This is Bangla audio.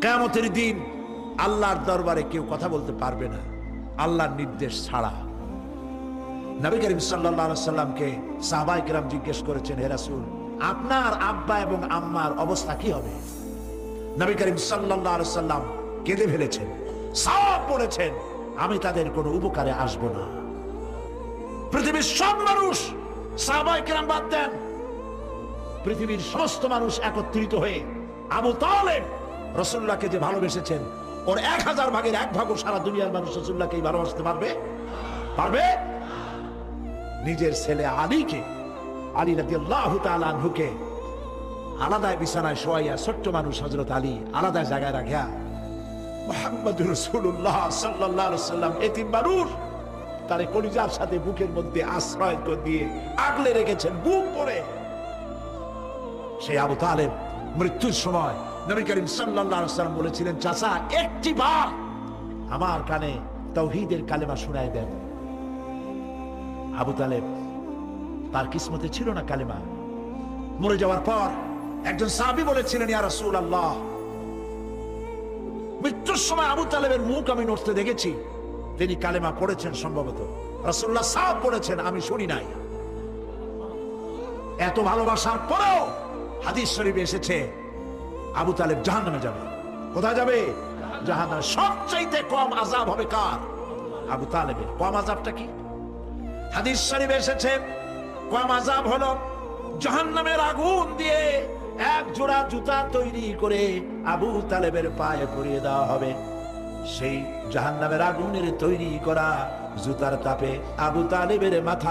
কিয়ামতের দিন আল্লাহর দরবারে কেউ কথা বলতে পারবে না আল্লাহর নির্দেশ ছাড়া। নবী করিম সাল্লাল্লাহু আলাইহি সাল্লামকে সাহাবায়ে কেরাম জিজ্ঞেস করেছেন, হে রাসূল, আপনার আব্বা এবং আম্মার অবস্থা কি হবে? নবী করিম সাল্লাল্লাহু আলাইহি সাল্লাম কেঁদে ফেলেছেন, সাফ বলেছেন, আমি তাদের কোনো উপকারে আসব না। পৃথিবীর সব মানুষ, সাহাবায়ে কেরাম বাদ দেন, পৃথিবীর সমস্ত মানুষ একত্রিত হয়ে আবু তালেব রাসূলুল্লাহকে যে ভালোবেসেছেন, ওর 1000 ভাগের 1 ভাগও সারা দুনিয়ার মানুষ রাসূলুল্লাহকে ভালোবাসতে পারবে? পারবে? নিজের ছেলে আলীকে, আলী রাদিয়াল্লাহু তাআলা আনহুকে আলাদা বিছানায় শোয়াইয়া, ছোট্ট মানুষ হযরত আলী আলাদা জায়গায় রাখিয়া মুহাম্মদুর রাসূলুল্লাহ সাল্লাল্লাহু আলাইহি সাল্লাম এতিম মানুষ তারে কলিজার সাথে বুকের মধ্যে আশ্রয় দিয়ে আগলে রেখেছেন বুক পড়ে। সেই আবু তালেব মৃত্যুর সময় নবী করিম সাল্লাল্লাহু আলাইহি সাল্লাম বলেছিলেন, চাচা একটি বার আমার কানে তাওহীদের কালেমা শোনায় দেন। আবু তালেব, তার কিসমতে ছিল না কালেমা। মরে যাওয়ার পর একজন সাহাবী বলেছিলেন, ইয়া রাসূলুল্লাহ, মৃত্যুর সময় আবু তালেবের মুখ আমি নড়তে দেখেছি, তিনি কালেমা পড়েছেন সম্ভবত। রাসূলুল্লাহ সাফ পড়েছেন, আমি শুনি নাই। এত ভালোবাসার পরেও হাদিস শরীফে এসেছে আবু তালেব জাহান্নামে যাবে। কোথায় যাবে? জাহান্নামে। সবচাইতে কম আযাব হবে কার? আবু তালেবের। কম আযাবটা কি? হাদিস শরীফে এসেছে কম আযাব হলো জাহান্নামের আগুন দিয়ে এক জোড়া জুতা তৈরি করে আবু তালেবের পায়ে পরিয়ে দেওয়া হবে। সেই জাহান্নামের আগুনের তৈরি করা জুতার তাপে আবু তালেবের মাথা